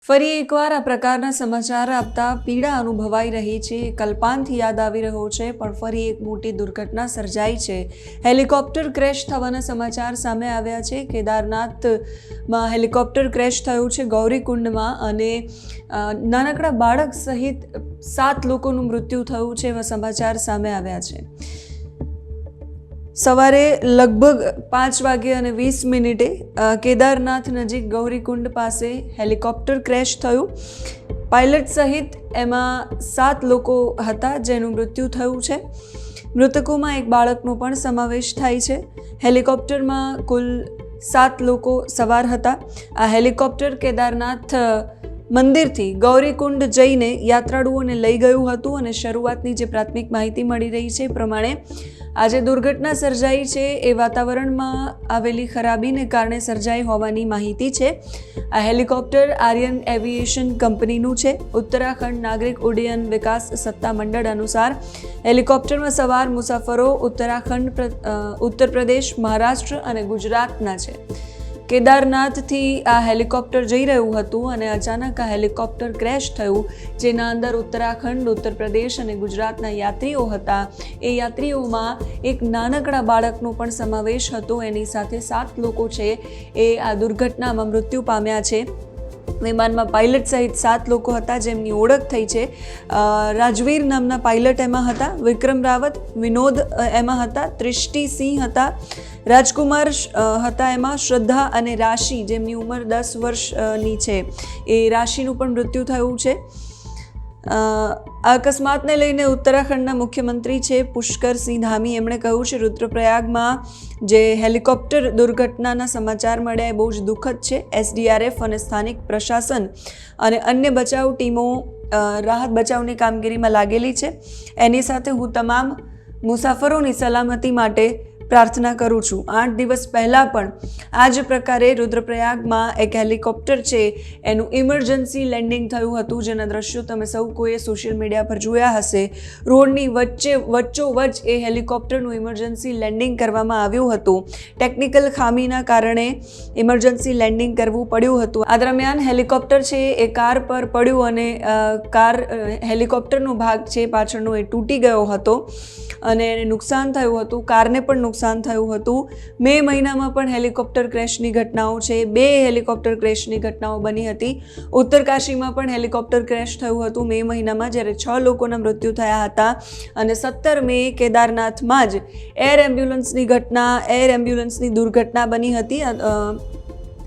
ફરી એકવાર આ પ્રકારના સમાચાર આપતા પીડા અનુભવાઈ રહી છે. કલ્પાંત યાદ આવી રહ્યો છે, પણ ફરી એક મોટી દુર્ઘટના સર્જાઈ છે. હેલિકોપ્ટર ક્રેશ થવાના સમાચાર સામે આવ્યા છે. કેદારનાથમાં હેલિકોપ્ટર ક્રેશ થયું છે ગૌરીકુંડમાં, અને નાનકડા બાળક સહિત 7 લોકોનું મૃત્યુ થયું છે એવા સમાચાર સામે આવ્યા છે. સવારે લગભગ 5:20 કેદારનાથ નજીક ગૌરીકુંડ પાસે હેલિકોપ્ટર ક્રેશ થયું. પાયલટ સહિત એમાં 7 લોકો હતા જેનું મૃત્યુ થયું છે. મૃતકોમાં એક બાળકનો પણ સમાવેશ થાય છે. હેલિકોપ્ટરમાં કુલ 7 લોકો સવાર હતા. આ હેલિકોપ્ટર કેદારનાથ મંદિરથી ગૌરીકુંડ જઈને યાત્રાળુઓને લઈ ગયું હતું, અને શરૂઆતની જે પ્રાથમિક માહિતી મળી રહી છે એ પ્રમાણે આજે દુર્ઘટના સર્જાઈ છે એ વાતાવરણમાં આવેલી ખરાબીને કારણે સર્જાઈ હોવાની માહિતી છે. આ હેલિકોપ્ટર આર્યન એવિએશન કંપનીનું છે. ઉત્તરાખંડ નાગરિક ઉડ્ડયન વિકાસ સત્તા મંડળ અનુસાર હેલિકોપ્ટરમાં સવાર મુસાફરો ઉત્તરાખંડ, ઉત્તર પ્રદેશ, મહારાષ્ટ્ર અને ગુજરાતના છે. કેદારનાથથી આ હેલિકોપ્ટર જઈ રહ્યું હતું અને અચાનક આ હેલિકોપ્ટર ક્રેશ થયું, જેના અંદર ઉત્તરાખંડ, ઉત્તર પ્રદેશ અને ગુજરાતના યાત્રીઓ હતા. એ યાત્રીઓમાં એક નાનકડા બાળકનો પણ સમાવેશ હતો. એની સાથે 7 લોકો છે એ આ દુર્ઘટનામાં મૃત્યુ પામ્યા છે. વિમાનમાં પાયલટ સહિત 7 લોકો હતા, જેમની ઓળખ થઈ છે. રાજવીર નામના પાયલટ એમાં હતા, વિક્રમ રાવત, વિનોદ એમાં હતા, ત્રિષ્ટિ સિંહ હતા, રાજકુમાર હતા એમાં, શ્રદ્ધા અને રાશિ, જેમની ઉંમર 10 વર્ષની છે, એ રાશિનું પણ મૃત્યુ થયું છે. આ અકસ્માતને લઈને ઉત્તરાખંડના મુખ્યમંત્રી છે પુષ્કરસિંહ ધામી, એમણે કહ્યું છે રુદ્રપ્રયાગમાં જે હેલિકોપ્ટર દુર્ઘટનાના સમાચાર મળ્યા એ બહુ જ દુઃખદ છે. SDRF અને સ્થાનિક પ્રશાસન અને અન્ય બચાવ ટીમો રાહત બચાવની કામગીરીમાં લાગેલી છે. એની સાથે હું તમામ મુસાફરોની સલામતી માટે પ્રાર્થના કરું છું. 8 દિવસ પહેલાં પણ આ જ પ્રકારે રુદ્રપ્રયાગમાં એક હેલિકોપ્ટર છે એનું ઇમરજન્સી લેન્ડિંગ થયું હતું, જેના દ્રશ્યો તમે સૌ કોઈએ સોશિયલ મીડિયા પર જોયા હશે. રોડની વચ્ચોવચ્ચ એ હેલિકોપ્ટરનું ઇમરજન્સી લેન્ડિંગ કરવામાં આવ્યું હતું. ટેકનિકલ ખામીના કારણે ઇમરજન્સી લેન્ડિંગ કરવું પડ્યું હતું. આ દરમિયાન હેલિકોપ્ટર છે એ કાર પર પડ્યું અને હેલિકોપ્ટરનો ભાગ છે પાછળનો એ તૂટી ગયો હતો અને એને નુકસાન થયું હતું. કારને પણ નુકસાન થયું હતું. મે મહિનામાં પણ હેલિકોપ્ટર ક્રેશની ઘટનાઓ છે. 2 હેલિકોપ્ટર ક્રેશની ઘટનાઓ બની હતી. ઉત્તરકાશીમાં પણ હેલિકોપ્ટર ક્રેશ થયું હતું મે મહિનામાં, જ્યારે 6 લોકોના મૃત્યુ થયા હતા. અને 17 મે કેદારનાથમાં જ એર એમ્બ્યુલન્સની દુર્ઘટના બની હતી.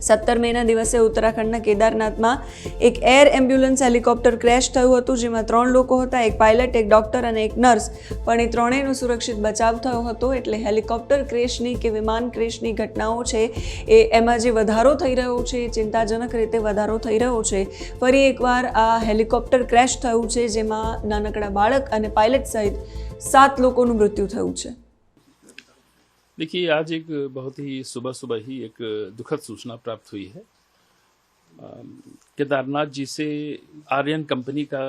17 મેના દિવસે ઉત્તરાખંડના કેદારનાથમાં એક એર એમ્બ્યુલન્સ હેલિકોપ્ટર ક્રેશ થયું હતું, જેમાં 3 લોકો હતા, એક પાયલટ, એક ડૉક્ટર અને એક નર્સ, પણ એ ત્રણેયનો સુરક્ષિત બચાવ થયો હતો. એટલે હેલિકોપ્ટર ક્રેશની કે વિમાન ક્રેશની ઘટનાઓ છે એ એમાં જે વધારો થઈ રહ્યો છે, ચિંતાજનક રીતે વધારો થઈ રહ્યો છે. ફરી એકવાર આ હેલિકોપ્ટર ક્રેશ થયું છે, જેમાં નાનકડા બાળક અને પાયલટ સહિત 7 લોકોનું મૃત્યુ થયું છે. देखिए, आज एक बहुत ही सुबह ही एक दुखद सूचना प्राप्त हुई है. केदारनाथ जी से आर्यन कंपनी का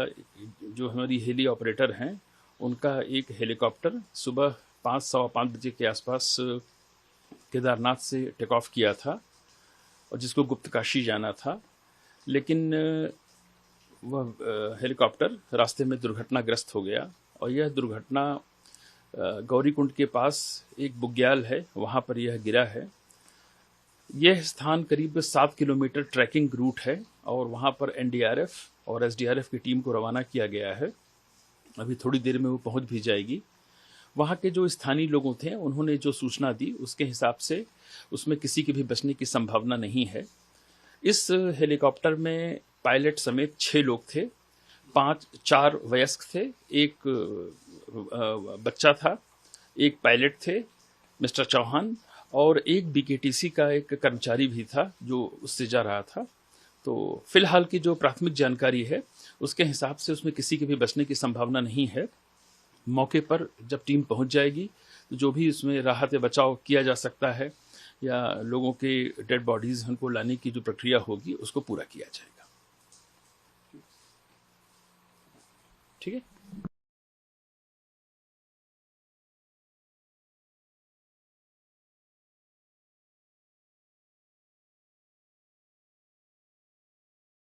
जो हमारी हेली ऑपरेटर हैं, उनका एक हेलीकॉप्टर सुबह 5-5:15 बजे के आसपास केदारनाथ से टेक ऑफ किया था और जिसको गुप्तकाशी जाना था. लेकिन वह हेलीकॉप्टर रास्ते में दुर्घटनाग्रस्त हो गया और यह दुर्घटना गौरीकुंड के पास एक बुग्याल है, वहाँ पर यह गिरा है. यह स्थान करीब 7 किलोमीटर ट्रैकिंग रूट है और वहाँ पर NDRF और SDRF की टीम को रवाना किया गया है. अभी थोड़ी देर में वो पहुँच भी जाएगी. वहाँ के जो स्थानीय लोगों थे, उन्होंने जो सूचना दी उसके हिसाब से उसमें किसी के भी बचने की संभावना नहीं है. इस हेलीकॉप्टर में पायलट समेत 6 लोग थे. 4 वयस्क थे, एक बच्चा था, एक पायलट थे मिस्टर चौहान, और एक BKTC का एक कर्मचारी भी था जो उससे जा रहा था. तो फिलहाल की जो प्राथमिक जानकारी है उसके हिसाब से उसमें किसी के भी बचने की संभावना नहीं है. मौके पर जब टीम पहुंच जाएगी तो जो भी उसमें राहत या बचाव किया जा सकता है या लोगों के डेड बॉडीज उनको लाने की जो प्रक्रिया होगी उसको पूरा किया जाएगा. ठीक है.